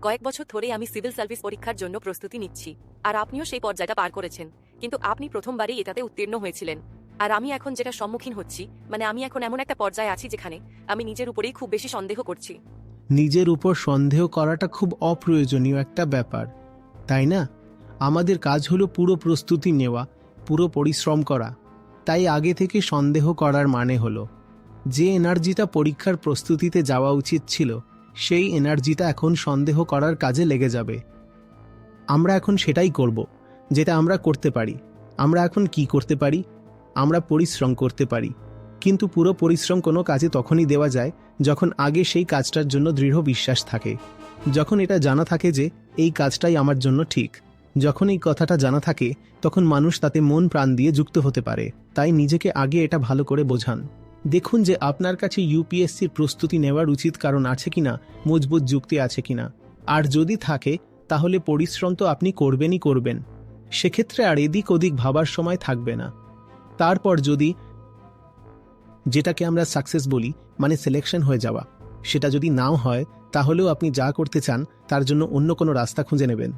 কয়েক বছর ধরেই আমি সিভিল সার্ভিস পরীক্ষার জন্য প্রস্তুতি নিচ্ছি, আর আপনিও সেই পর্যায়টা পার করেছেন, কিন্তু আপনি প্রথমবারই এটাতে উত্তীর্ণ হয়েছিলেন। আর আমি এখন যেটা সম্মুখীন হচ্ছি, মানে আমি এখন এমন একটা পর্যায়ে আছি যেখানে আমি নিজের উপরেই খুব বেশি সন্দেহ করছি। নিজের উপর সন্দেহ করাটা খুব অপ্রয়োজনীয় একটা ব্যাপার, তাই না? আমাদের কাজ হলো পুরো প্রস্তুতি নেওয়া, পুরো পরিশ্রম করা। তাই আগে থেকে সন্দেহ করার মানে হলো যে এনার্জিটা পরীক্ষার প্রস্তুতিতে যাওয়া উচিত ছিল, সেই এনার্জিটা এখন সন্দেহ করার কাজে লেগে যাবে। আমরা এখন সেটাই করব যেটা আমরা করতে পারি। আমরা এখন কি করতে পারি? আমরা পরিশ্রম করতে পারি, কিন্তু পুরো পরিশ্রম কোনো কাজে তখনই দেওয়া যায় যখন আগে সেই কাজটার জন্য দৃঢ় বিশ্বাস থাকে, যখন এটা জানা থাকে যে এই কাজটাই আমার জন্য ঠিক। যখন এই কথাটা জানা থাকে তখন মানুষ তাতে মন প্রাণ দিয়ে যুক্ত হতে পারে। তাই নিজেকে আগে এটা ভালো করে বোঝান। দেখুন যে আপনার কাছে ইউপিএসসির প্রস্তুতি নেওয়ার উচিত কারণ আছে কিনা, মজবুত যুক্তি আছে কিনা। আর যদি থাকে তাহলে পরিশ্রম তো আপনি করবেনই করবেন, সেক্ষেত্রে আর এদিক ওদিক ভাবার সময় থাকবে না। তারপর যদি যেটাকে আমরা সাকসেস বলি, মানে সিলেকশন হয়ে যাওয়া, সেটা যদি নাও হয় তাহলেও আপনি যা করতে চান তার জন্য অন্য কোনো রাস্তা খুঁজে নেবেন।